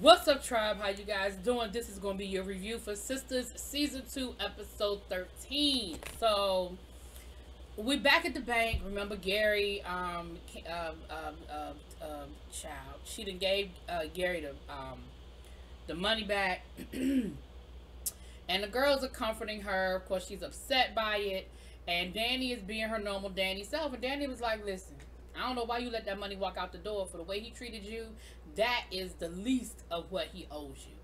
What's up, tribe? How you guys doing? This is going to be your review for Sisters Season 2, Episode 13. So, we back at the bank. Remember Gary, child. She done gave Gary the money back. And the girls are comforting her. Of course, she's upset by it. And Danny is being her normal Danny self. And Danny was like, listen, I don't know why you let that money walk out the door. For the way he treated you, that is the least of what he owes you.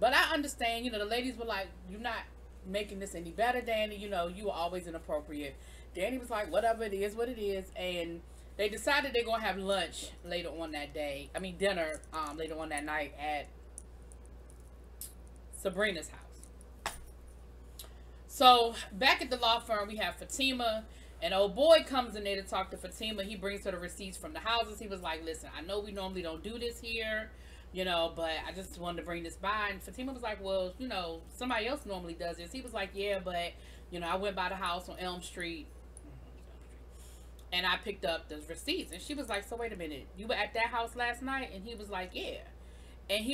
But I understand, the ladies were like, you're not making this any better, Danny. You were always inappropriate. Danny was like, whatever, it is what it is. And they decided they're going to have lunch later on that day. I mean, dinner later on that night at Sabrina's house. So, back at the law firm, we have Fatima. And old boy comes in there to talk to Fatima. He brings her the receipts from the houses. He was like, listen, I know we normally don't do this here, but I just wanted to bring this by. And Fatima was like, well, somebody else normally does this. He was like, yeah, but, I went by the house on Elm Street. And I picked up the receipts. And she was like, so wait a minute. You were at that house last night? And he was like, yeah. And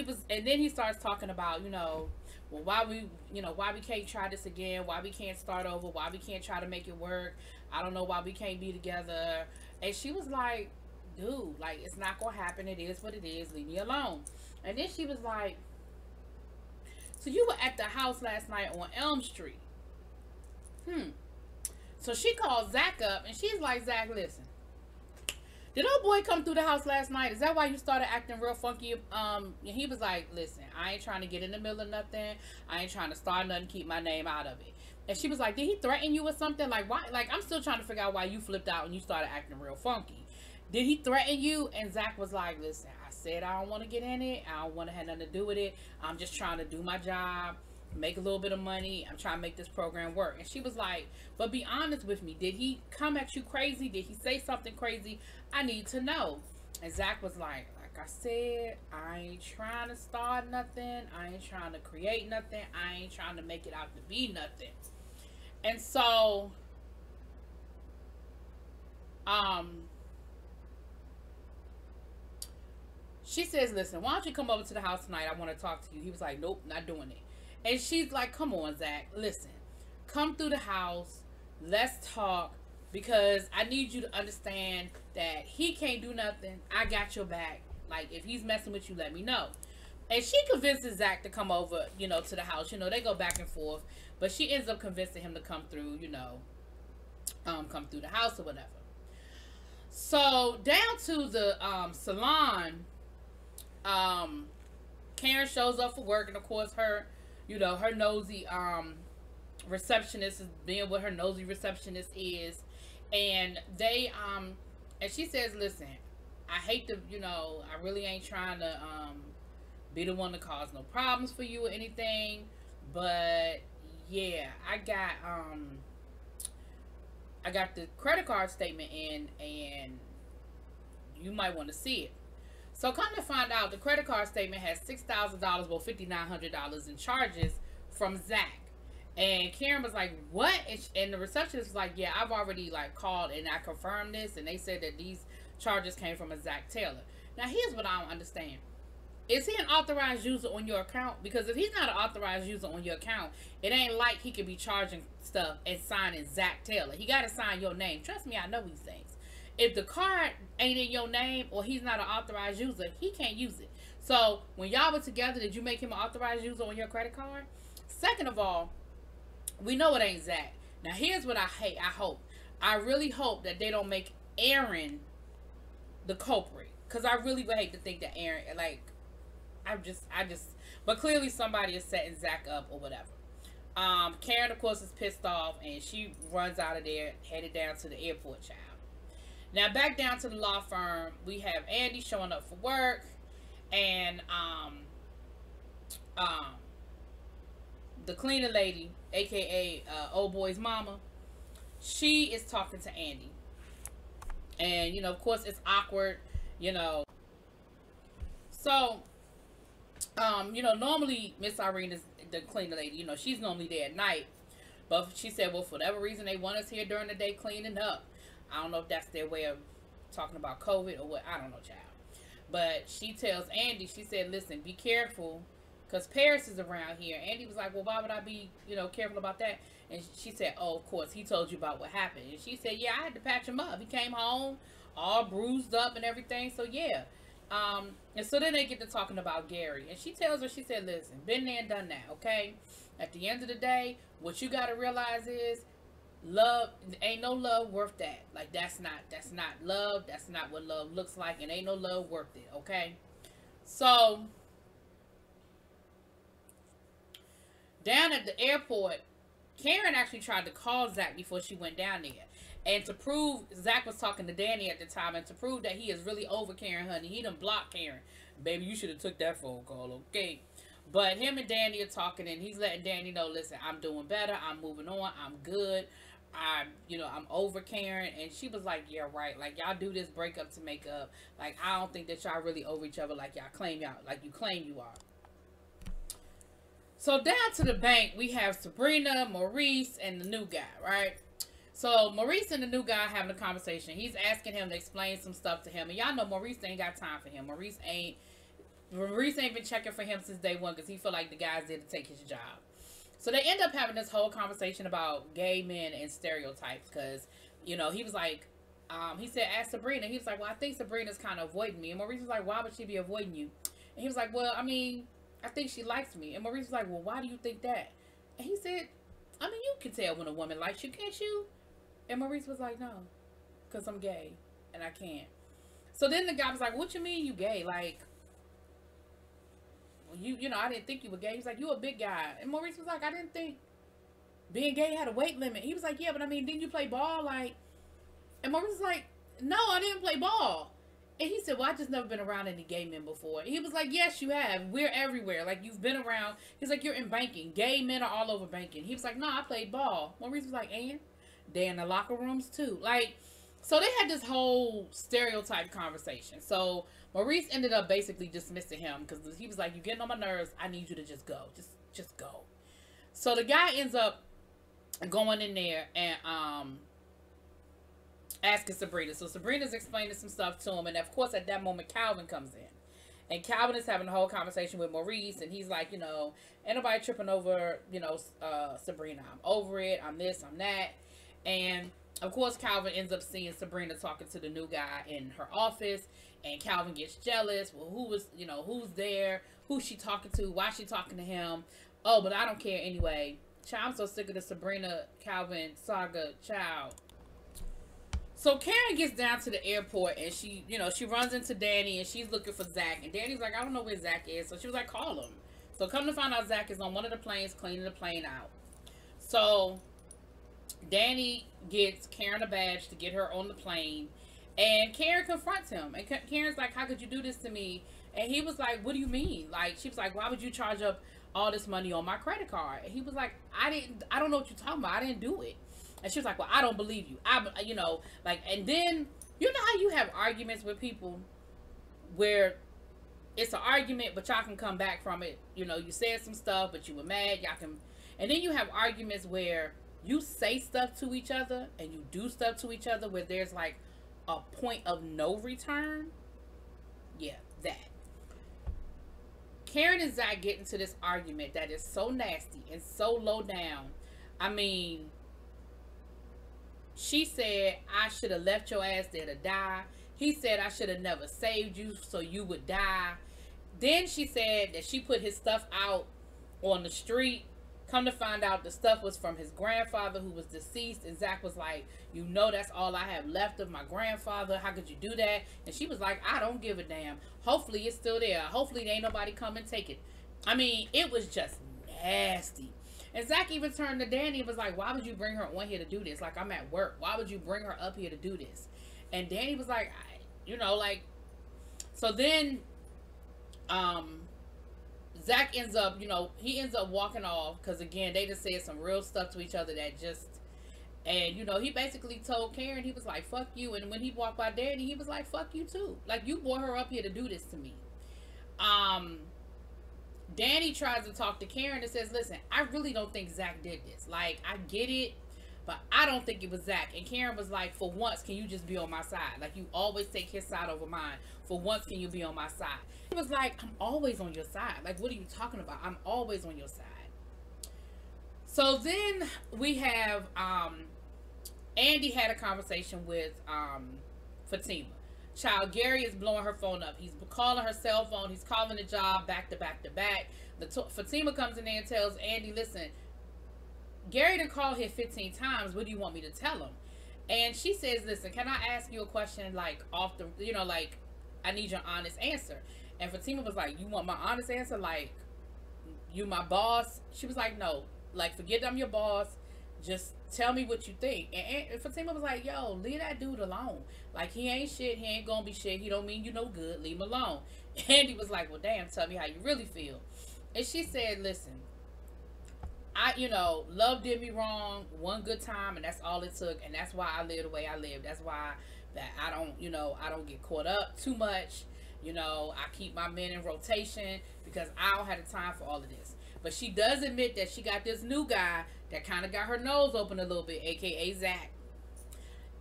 then he starts talking about, well, why we can't try this again, why we can't start over, why we can't try to make it work. I don't know why we can't be together. And she was like, dude, like, it's not gonna happen. It is what it is. Leave me alone. And then she was like, so you were at the house last night on Elm Street. So she calls Zach up and she's like, Zach, listen, did old boy come through the house last night? Is that why you started acting real funky? And he was like, listen, I ain't trying to get in the middle of nothing. I ain't trying to start nothing, keep my name out of it. And she was like, did he threaten you or something? Like, why? Like, I'm still trying to figure out why you flipped out and you started acting real funky. Did he threaten you? And Zach was like, listen, I said I don't want to get in it. I don't want to have nothing to do with it. I'm just trying to do my job, make a little bit of money. I'm trying to make this program work. And she was like, but be honest with me. Did he come at you crazy? Did he say something crazy? I need to know. And Zach was like I said, I ain't trying to start nothing. I ain't trying to create nothing. I ain't trying to make it out to be nothing. And so, she says, listen, why don't you come over to the house tonight? I want to talk to you. He was like, nope, not doing it. And she's like, come on, Zach, listen, come through the house. Let's talk, because I need you to understand that he can't do nothing. I got your back. Like, if he's messing with you, let me know. And she convinces Zach to come over, to the house. They go back and forth. But she ends up convincing him to come through, come through the house or whatever. So, down to the salon, Karen shows up for work. And, of course, her nosy receptionist is being what her nosy receptionist is. And they, and she says, listen, I hate to, I really ain't trying to be the one to cause no problems for you or anything. But, yeah, I got the credit card statement in, and you might want to see it. So come to find out, the credit card statement has $6,000, well, $5,900 in charges from Zach. And Karen was like, what? And the receptionist was like, yeah, I've already called and I confirmed this, and they said that these charges came from a Zach Taylor. Now, here's what I don't understand. Is he an authorized user on your account? Because if he's not an authorized user on your account, it ain't like he could be charging stuff and signing Zach Taylor. He got to sign your name. Trust me, I know these things. If the card ain't in your name or he's not an authorized user, he can't use it. So, when y'all were together, did you make him an authorized user on your credit card? Second of all, we know it ain't Zach. Now, here's what I hate. I really hope that they don't make Aaron the culprit. Because I really would hate to think that Aaron, but clearly somebody is setting Zach up or whatever. Karen, of course, is pissed off, and she runs out of there, headed down to the airport, child. Now, back down to the law firm, we have Andy showing up for work, and the cleaner lady, aka old boy's mama, she is talking to Andy. And, of course, it's awkward, So, normally Miss Irene is the cleaner lady. She's normally there at night. But she said, well, for whatever reason, they want us here during the day cleaning up. I don't know if that's their way of talking about COVID or what. I don't know, child. But she tells Andy, she said, listen, be careful, because Paris is around here. Andy was like, well, why would I be, careful about that? And she said, oh, of course, he told you about what happened. And she said, yeah, I had to patch him up. He came home all bruised up and everything. So, yeah. And so then they get to talking about Gary. And she tells her, she said, listen, been there and done that, okay? At the end of the day, what you got to realize is, love, ain't no love worth that. Like, that's not love. That's not what love looks like. And ain't no love worth it, okay? So, down at the airport, Karen actually tried to call Zach before she went down there. And to prove, Zach was talking to Danny at the time, and to prove that he is really over Karen, honey, he done blocked Karen. Baby, you should have took that phone call, okay? But him and Danny are talking, and he's letting Danny know, listen, I'm doing better, I'm moving on, I'm good, I'm over Karen. And she was like, yeah, right, like, y'all do this breakup to make up. Like, I don't think that y'all really over each other like you claim you are. So down to the bank, we have Sabrina, Maurice, and the new guy, right? So Maurice and the new guy having a conversation. He's asking him to explain some stuff to him. And y'all know Maurice ain't got time for him. Maurice ain't been checking for him since day one because he feel like the guy's there to take his job. So they end up having this whole conversation about gay men and stereotypes because, he was like, he said, ask Sabrina. He was like, well, I think Sabrina's kind of avoiding me. And Maurice was like, why would she be avoiding you? And he was like, well, I think she likes me. And Maurice was like, well, why do you think that? And he said, you can tell when a woman likes you, can't you? And Maurice was like, no, because I'm gay and I can't. So then the guy was like, what you mean you gay? Like, I didn't think you were gay. He's like, you a big guy. And Maurice was like, I didn't think being gay had a weight limit. He was like, yeah, but didn't you play ball? Like, and Maurice was like, no, I didn't play ball. And he said, well, I just never been around any gay men before. He was like, yes, you have. We're everywhere. Like, you've been around. He's like, you're in banking. Gay men are all over banking. He was like, no, I played ball. Maurice was like, and? They're in the locker rooms, too. Like, so they had this whole stereotype conversation. So Maurice ended up basically dismissing him because he was like, you're getting on my nerves. I need you to just go. Just go. So the guy ends up going in there and asking Sabrina. So Sabrina's explaining some stuff to him. And, of course, at that moment, Calvin comes in. And Calvin is having a whole conversation with Maurice. And he's like, ain't nobody tripping over, Sabrina. I'm over it. I'm this, I'm that. And, of course, Calvin ends up seeing Sabrina talking to the new guy in her office. And Calvin gets jealous. Well, who's there? Who's she talking to? Why is she talking to him? Oh, but I don't care anyway. Child, I'm so sick of the Sabrina Calvin saga. Child. So Karen gets down to the airport and she runs into Danny and she's looking for Zach. And Danny's like, I don't know where Zach is. So she was like, call him. So come to find out, Zach is on one of the planes cleaning the plane out. So Danny gets Karen a badge to get her on the plane. And Karen confronts him. And Karen's like, how could you do this to me? And he was like, what do you mean? Like, she was like, why would you charge up all this money on my credit card? And he was like, I don't know what you're talking about. I didn't do it. And she was like, well, I don't believe you. And then, how you have arguments with people where it's an argument, but y'all can come back from it. You said some stuff, but you were mad. And then you have arguments where you say stuff to each other and you do stuff to each other where there's like a point of no return. Yeah, that. Karen and Zach get into this argument that is so nasty and so low down. She said, I should have left your ass there to die. He said, I should have never saved you so you would die. Then she said that she put his stuff out on the street. Come to find out the stuff was from his grandfather who was deceased. And Zach was like, that's all I have left of my grandfather. How could you do that? And she was like, I don't give a damn. Hopefully it's still there. Hopefully there ain't nobody come and take it. It was just nasty. And Zach even turned to Danny and was like, why would you bring her on here to do this? Like, I'm at work. Why would you bring her up here to do this? And Danny was like, so then, Zach ends up, he ends up walking off because, again, they just said some real stuff to each other that just, and, he basically told Karen, he was like, fuck you. And when he walked by Danny, he was like, fuck you too. Like, you brought her up here to do this to me. Danny tries to talk to Karen and says, listen, I really don't think Zach did this. Like, I get it, but I don't think it was Zach. And Karen was like, for once, can you just be on my side? Like, you always take his side over mine. For once, can you be on my side? He was like, I'm always on your side. Like, what are you talking about? I'm always on your side. So then we have Andy had a conversation with Fatima. Child, Gary is blowing her phone up. He's calling her cell phone. He's calling the job back to back to back. Fatima comes in there and tells Andy, listen, Gary done called here 15 times. What do you want me to tell him? And she says, listen, can I ask you a question, like, off the, you know, like, I need your honest answer. And Fatima was like, you want my honest answer? Like, you my boss? She was like, no. Like, forget I'm your boss. Just tell me what you think. And Fatima was like, yo, leave that dude alone. Like, he ain't shit. He ain't gonna be shit. He don't mean you no good. Leave him alone. Andy was like, well, damn, tell me how you really feel. And she said, listen, love did me wrong one good time, and that's all it took. And that's why I live the way I live. That's why that I don't get caught up too much. I keep my men in rotation because I don't have the time for all of this. But she does admit that she got this new guy that kind of got her nose open a little bit, aka Zach.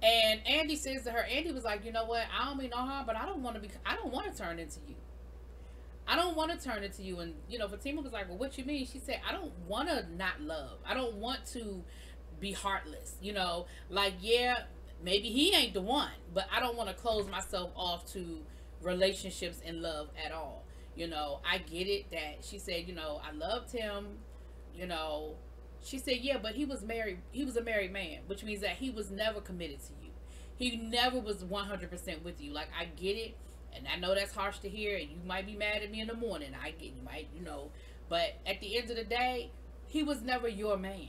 And Andy says to her, Andy was like, you know what? I don't mean no harm, but I don't want to turn into you. I don't want to turn into you. And, Fatima was like, well, what you mean? She said, I don't want to not love. I don't want to be heartless. Like, yeah, maybe he ain't the one, but I don't want to close myself off to relationships and love at all. I get it that she said, I loved him, she said, yeah, but he was married. He was a married man, which means that he was never committed to you. He never was 100% with you. Like, I get it. And I know that's harsh to hear, and you might be mad at me in the morning. I get you might, but at the end of the day, he was never your man.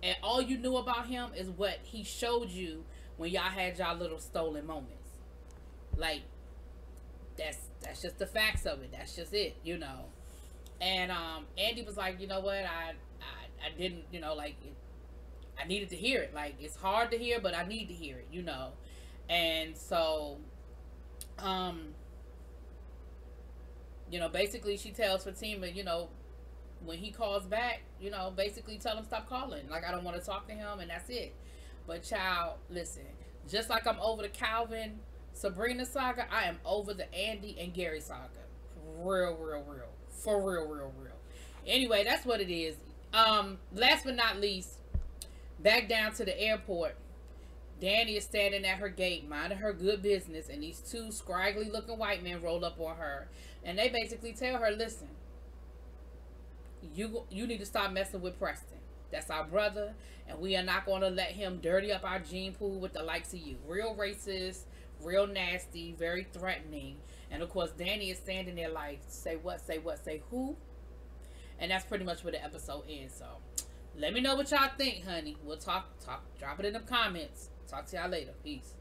And all you knew about him is what he showed you when y'all had y'all little stolen moments. Like, that's just the facts of it. That's just it, And Andy was like, you know what, I didn't, I needed to hear it. Like, it's hard to hear, but I need to hear it, And so basically she tells Fatima, when he calls back, basically tell him stop calling. Like, I don't want to talk to him, and that's it. But child, listen, just like I'm over the Calvin Sabrina saga, I am over the Andy and Gary saga. Real. For real. Anyway, that's what it is. Last but not least, back down to the airport. Danny is standing at her gate, minding her good business, and these two scraggly looking white men roll up on her, and they basically tell her, listen, you need to stop messing with Preston. That's our brother, and we are not going to let him dirty up our gene pool with the likes of you. Real racist, real nasty, very threatening. And of course, Danny is standing there like, say what, say who? And that's pretty much where the episode ends. So let me know what y'all think, honey. We'll talk, drop it in the comments. Talk to y'all later. Peace.